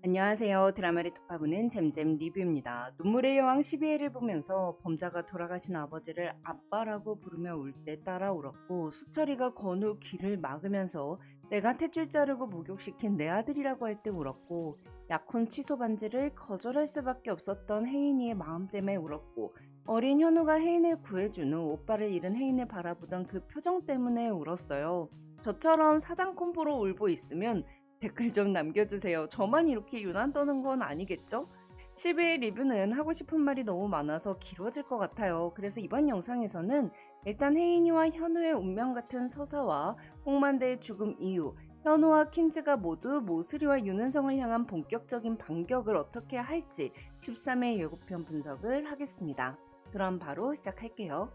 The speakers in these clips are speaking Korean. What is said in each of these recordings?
안녕하세요. 드라마를 톡파보는 잼잼 리뷰입니다. 눈물의 여왕 12회를 보면서 범자가 돌아가신 아버지를 아빠라고 부르며 울 때 따라 울었고, 수철이가 건우 귀를 막으면서 내가 탯줄 자르고 목욕시킨 내 아들이라고 할 때 울었고, 약혼 취소 반지를 거절할 수밖에 없었던 혜인이의 마음 때문에 울었고, 어린 현우가 혜인을 구해준 후 오빠를 잃은 혜인을 바라보던 그 표정 때문에 울었어요. 저처럼 사당 콤보로 울고 있으면 댓글 좀 남겨주세요. 저만 이렇게 유난 떠는 건 아니겠죠? 10회 리뷰는 하고 싶은 말이 너무 많아서 길어질 것 같아요. 그래서 이번 영상에서는 일단 혜인이와 현우의 운명 같은 서사와 홍만대의 죽음 이후 현우와 킨즈가 모두 모슬이와 윤은성을 향한 본격적인 반격을 어떻게 할지 13회 예고편 분석을 하겠습니다. 그럼 바로 시작할게요.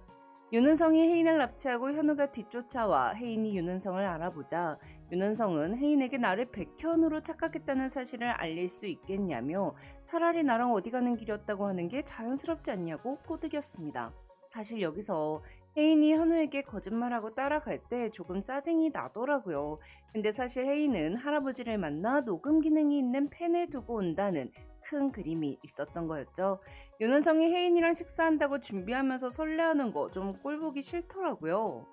윤은성이 혜인을 납치하고 현우가 뒤쫓아와 혜인이 윤은성을 알아보자 윤은성은 혜인에게 나를 백현으로 착각했다는 사실을 알릴 수 있겠냐며 차라리 나랑 어디 가는 길이었다고 하는 게 자연스럽지 않냐고 꼬드겼습니다. 사실 여기서 혜인이 현우에게 거짓말하고 따라갈 때 조금 짜증이 나더라고요. 근데 사실 혜인은 할아버지를 만나 녹음 기능이 있는 펜을 두고 온다는 큰 그림이 있었던 거였죠. 윤은성이 혜인이랑 식사한다고 준비하면서 설레하는 거 좀 꼴보기 싫더라고요.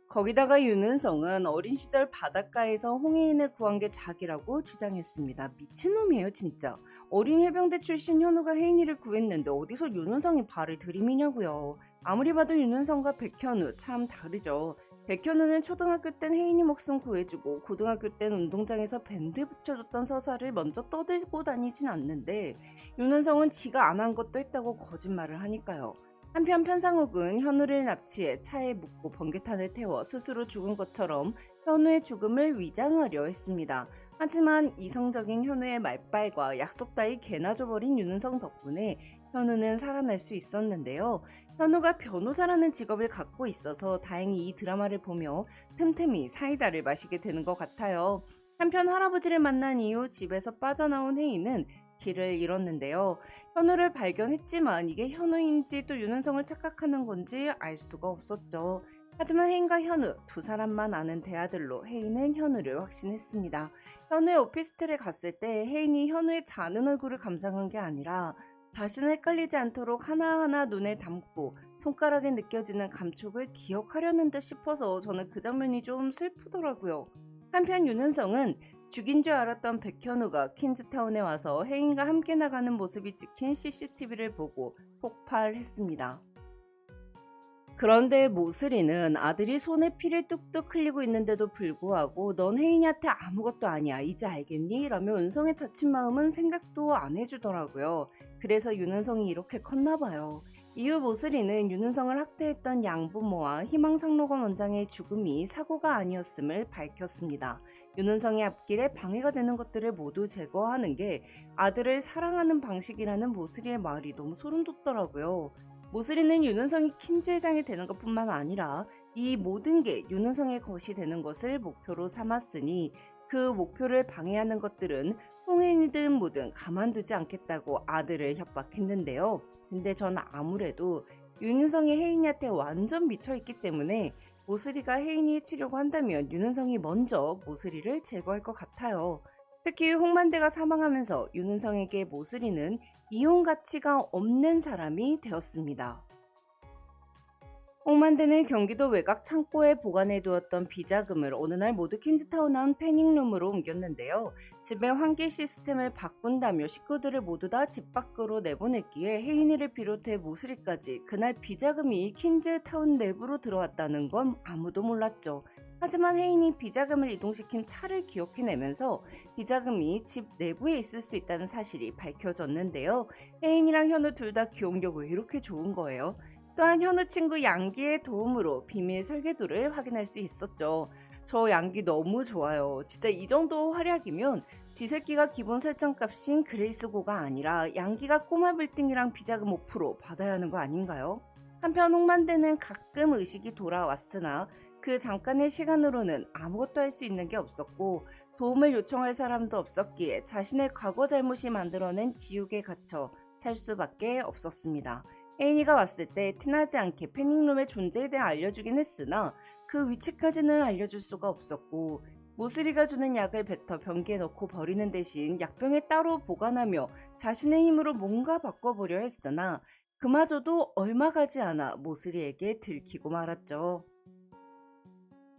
거기다가 윤은성은 어린 시절 바닷가에서 홍혜인을 구한 게 자기라고 주장했습니다. 미친놈이에요 진짜. 어린 해병대 출신 현우가 혜인이를 구했는데 어디서 윤은성이 발을 들이미냐고요. 아무리 봐도 윤은성과 백현우 참 다르죠. 백현우는 초등학교 땐 혜인이 목숨 구해주고 고등학교 땐 운동장에서 밴드 붙여줬던 서사를 먼저 떠들고 다니진 않는데 윤은성은 지가 안 한 것도 했다고 거짓말을 하니까요. 한편 편상욱은 현우를 납치해 차에 묻고 번개탄을 태워 스스로 죽은 것처럼 현우의 죽음을 위장하려 했습니다. 하지만 이성적인 현우의 말빨과 약속 따위 개나 줘버린 윤은성 덕분에 현우는 살아날 수 있었는데요. 현우가 변호사라는 직업을 갖고 있어서 다행히 이 드라마를 보며 틈틈이 사이다를 마시게 되는 것 같아요. 한편 할아버지를 만난 이후 집에서 빠져나온 혜인은 길을 잃었는데요. 현우를 발견했지만 이게 현우인지 또 윤은성을 착각하는 건지 알 수가 없었죠. 하지만 혜인과 현우 두 사람만 아는 대아들로 혜인은 현우를 확신했습니다. 현우의 오피스텔에 갔을 때 혜인이 현우의 자는 얼굴을 감상한 게 아니라 다시는 헷갈리지 않도록 하나하나 눈에 담고 손가락에 느껴지는 감촉을 기억하려는 듯 싶어서 저는 그 장면이 좀 슬프더라고요. 한편 윤은성은 죽인 줄 알았던 백현우가 퀸즈타운에 와서 혜인과 함께 나가는 모습이 찍힌 CCTV를 보고 폭발했습니다. 그런데 모슬이는 아들이 손에 피를 뚝뚝 흘리고 있는데도 불구하고 넌 혜인이한테 아무것도 아니야 이제 알겠니? 라며 은성의 다친 마음은 생각도 안 해주더라고요. 그래서 윤은성이 이렇게 컸나봐요. 이후 모슬이는 윤은성을 학대했던 양부모와 희망상로관 원장의 죽음이 사고가 아니었음을 밝혔습니다. 윤은성의 앞길에 방해가 되는 것들을 모두 제거하는 게 아들을 사랑하는 방식이라는 모슬이의 말이 너무 소름 돋더라고요. 모슬이는 윤은성이 킨즈 회장이 되는 것뿐만 아니라 이 모든 게 윤은성의 것이 되는 것을 목표로 삼았으니 그 목표를 방해하는 것들은 홍해이든 뭐든 가만두지 않겠다고 아들을 협박했는데요. 근데 전 아무래도 윤은성이 혜인이한테 완전 미쳐있기 때문에 모슬이가 혜인이 치려고 한다면 윤은성이 먼저 모슬이를 제거할 것 같아요. 특히 홍만대가 사망하면서 윤은성에게 모슬이는 이용 가치가 없는 사람이 되었습니다. 홍만대는 경기도 외곽 창고에 보관해 두었던 비자금을 어느 날 모두 퀸즈타운 안 패닝룸으로 옮겼는데요. 집의 환기 시스템을 바꾼다며 식구들을 모두 다 집 밖으로 내보냈기에 혜인이를 비롯해 모슬이까지 그날 비자금이 퀸즈타운 내부로 들어왔다는 건 아무도 몰랐죠. 하지만 혜인이 비자금을 이동시킨 차를 기억해내면서 비자금이 집 내부에 있을 수 있다는 사실이 밝혀졌는데요. 혜인이랑 현우 둘 다 기억력 왜 이렇게 좋은 거예요? 또한 현우 친구 양기의 도움으로 비밀 설계도를 확인할 수 있었죠. 저 양기 너무 좋아요. 진짜 이 정도 활약이면 쥐새끼가 기본 설정값인 그레이스고가 아니라 양기가 꼬마 빌딩이랑 비자금 5% 받아야 하는 거 아닌가요? 한편 홍만대는 가끔 의식이 돌아왔으나 그 잠깐의 시간으로는 아무것도 할 수 있는 게 없었고 도움을 요청할 사람도 없었기에 자신의 과거 잘못이 만들어낸 지옥에 갇혀 살 수밖에 없었습니다. 혜인이가 왔을 때 티나지 않게 패닝룸의 존재에 대해 알려주긴 했으나 그 위치까지는 알려줄 수가 없었고 모슬이가 주는 약을 뱉어 변기에 넣고 버리는 대신 약병에 따로 보관하며 자신의 힘으로 뭔가 바꿔보려 했으나 그마저도 얼마 가지 않아 모슬이에게 들키고 말았죠.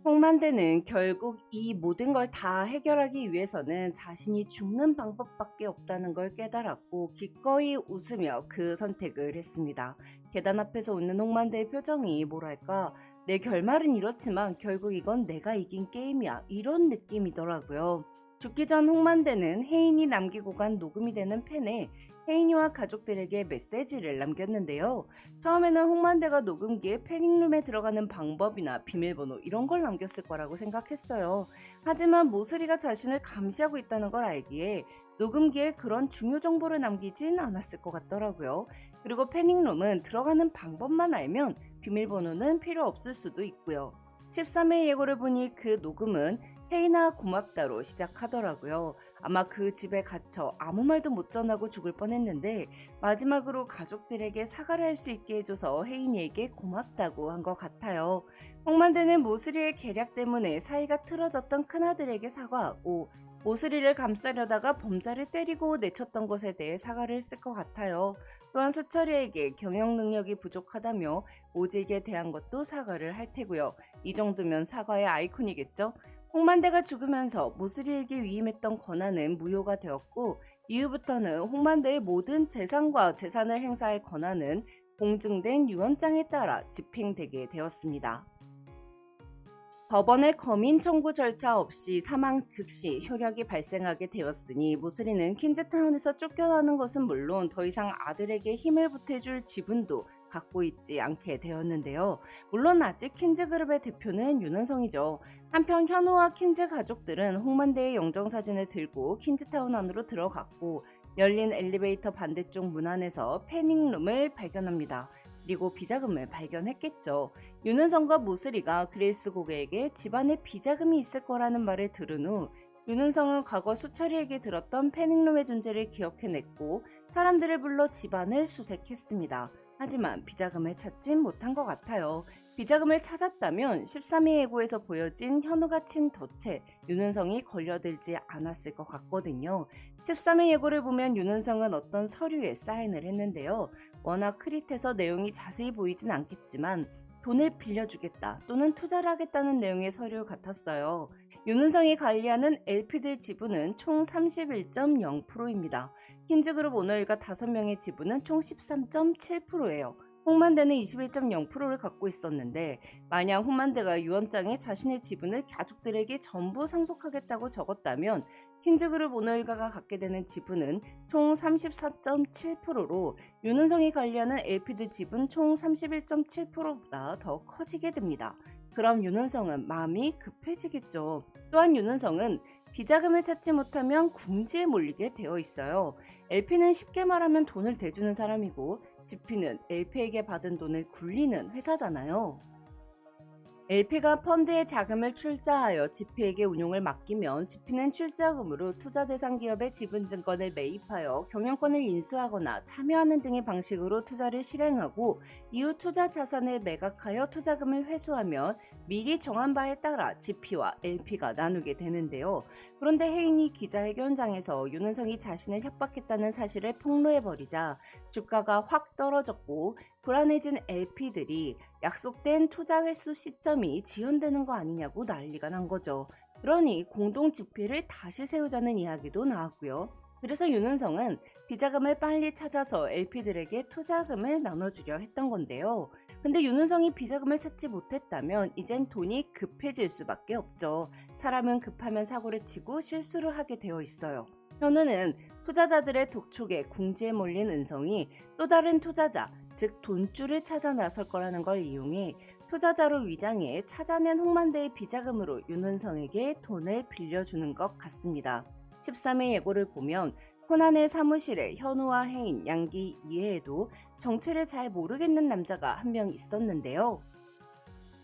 홍만대는 결국 이 모든 걸 다 해결하기 위해서는 자신이 죽는 방법밖에 없다는 걸 깨달았고 기꺼이 웃으며 그 선택을 했습니다. 계단 앞에서 웃는 홍만대의 표정이 뭐랄까, 내 결말은 이렇지만 결국 이건 내가 이긴 게임이야, 이런 느낌이더라고요. 죽기 전 홍만대는 혜인이 남기고 간 녹음이 되는 펜에 혜인이와 가족들에게 메시지를 남겼는데요. 처음에는 홍만대가 녹음기에 패닉룸에 들어가는 방법이나 비밀번호 이런 걸 남겼을 거라고 생각했어요. 하지만 모슬이가 자신을 감시하고 있다는 걸 알기에 녹음기에 그런 중요 정보를 남기진 않았을 것 같더라고요. 그리고 패닉룸은 들어가는 방법만 알면 비밀번호는 필요 없을 수도 있고요. 13회 예고를 보니 그 녹음은 혜인아 고맙다로 시작하더라고요. 아마 그 집에 갇혀 아무 말도 못 전하고 죽을 뻔했는데 마지막으로 가족들에게 사과를 할 수 있게 해줘서 혜인이에게 고맙다고 한 것 같아요. 홍만대는 모슬이의 계략 때문에 사이가 틀어졌던 큰아들에게 사과하고 모슬이를 감싸려다가 범자를 때리고 내쳤던 것에 대해 사과를 했을 것 같아요. 또한 수철이에게 경영 능력이 부족하다며 오직에 대한 것도 사과를 할 테고요. 이 정도면 사과의 아이콘이겠죠? 홍만대가 죽으면서 모슬이에게 위임했던 권한은 무효가 되었고 이후부터는 홍만대의 모든 재산과 재산을 행사할 권한은 공증된 유언장에 따라 집행되게 되었습니다. 법원의 검인 청구 절차 없이 사망 즉시 효력이 발생하게 되었으니 모슬이는 킨즈타운에서 쫓겨나는 것은 물론 더 이상 아들에게 힘을 보태줄 지분도 갖고 있지 않게 되었는데요. 물론 아직 킨즈그룹의 대표는 윤은성이죠. 한편 현우와 킨즈 가족들은 홍만대의 영정사진을 들고 킨즈타운 안으로 들어갔고 열린 엘리베이터 반대쪽 문 안에서 패닉룸을 발견합니다. 그리고 비자금을 발견했겠죠. 윤은성과 모슬이가 그레이스 고개에게 집안에 비자금이 있을 거라는 말을 들은 후 윤은성은 과거 수철이에게 들었던 패닉룸의 존재를 기억해냈고 사람들을 불러 집안을 수색했습니다. 하지만 비자금을 찾진 못한 것 같아요. 비자금을 찾았다면 13회 예고에서 보여진 현우가 친 덫에 윤은성이 걸려들지 않았을 것 같거든요. 13회 예고를 보면 윤은성은 어떤 서류에 사인을 했는데요. 워낙 흐릿해서 내용이 자세히 보이진 않겠지만 돈을 빌려주겠다 또는 투자를 하겠다는 내용의 서류 같았어요. 윤은성이 관리하는 LP들 지분은 총 31.0%입니다. 킨즈그룹 오너일가 5명의 지분은 총 13.7%예요. 홍만대는 21.0%를 갖고 있었는데 만약 홍만대가 유언장에 자신의 지분을 가족들에게 전부 상속하겠다고 적었다면 킨즈그룹 오너일가가 갖게 되는 지분은 총 34.7%로 윤은성이 관리하는 LP들 지분 총 31.7%보다 더 커지게 됩니다. 그럼 윤은성은 마음이 급해지겠죠. 또한 윤은성은 비자금을 찾지 못하면 궁지에 몰리게 되어 있어요. LP는 쉽게 말하면 돈을 대주는 사람이고 GP는 LP에게 받은 돈을 굴리는 회사잖아요. LP가 펀드의 자금을 출자하여 GP에게 운용을 맡기면 GP는 출자금으로 투자 대상 기업의 지분 증권을 매입하여 경영권을 인수하거나 참여하는 등의 방식으로 투자를 실행하고 이후 투자 자산을 매각하여 투자금을 회수하면 미리 정한 바에 따라 GP와 LP가 나누게 되는데요. 그런데 혜인이 기자회견장에서 윤은성이 자신을 협박했다는 사실을 폭로해버리자 주가가 확 떨어졌고 불안해진 LP들이 약속된 투자 회수 시점이 지연되는 거 아니냐고 난리가 난 거죠. 그러니 공동 GP를 다시 세우자는 이야기도 나왔고요. 그래서 윤은성은 비자금을 빨리 찾아서 LP들에게 투자금을 나눠주려 했던 건데요. 근데 윤은성이 비자금을 찾지 못했다면 이젠 돈이 급해질 수밖에 없죠. 사람은 급하면 사고를 치고 실수를 하게 되어 있어요. 현우는 투자자들의 독촉에 궁지에 몰린 은성이 또 다른 투자자, 즉 돈줄을 찾아 나설 거라는 걸 이용해 투자자로 위장해 찾아낸 홍만대의 비자금으로 윤은성에게 돈을 빌려주는 것 같습니다. 13회 예고를 보면 코난의 사무실에 현우와 혜인, 양기 이외에도 정체를 잘 모르겠는 남자가 한 명 있었는데요.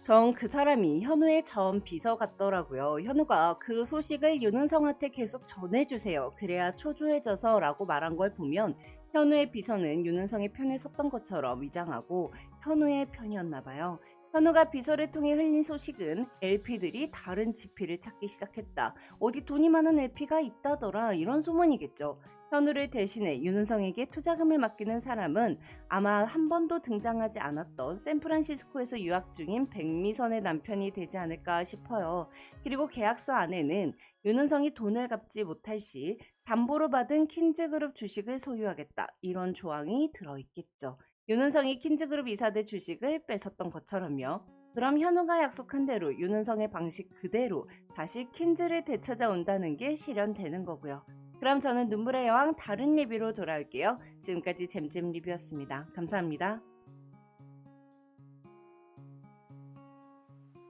전 그 사람이 현우의 전 비서 같더라고요. 현우가 그 소식을 윤은성한테 계속 전해주세요. 그래야 초조해져서 라고 말한 걸 보면 현우의 비서는 윤은성의 편에 섰던 것처럼 위장하고 현우의 편이었나 봐요. 현우가 비서를 통해 흘린 소식은 LP들이 다른 지피를 찾기 시작했다. 어디 돈이 많은 LP가 있다더라. 이런 소문이겠죠. 현우를 대신해 윤은성에게 투자금을 맡기는 사람은 아마 한 번도 등장하지 않았던 샌프란시스코에서 유학 중인 백미선의 남편이 되지 않을까 싶어요. 그리고 계약서 안에는 윤은성이 돈을 갚지 못할 시 담보로 받은 킨즈그룹 주식을 소유하겠다. 이런 조항이 들어있겠죠. 윤은성이 킨즈그룹 이사들 주식을 뺏었던 것처럼요. 그럼 현우가 약속한 대로 윤은성의 방식 그대로 다시 킨즈를 되찾아온다는 게 실현되는 거고요. 그럼 저는 눈물의 여왕 다른 리뷰로 돌아올게요. 지금까지 잼잼 리뷰였습니다. 감사합니다.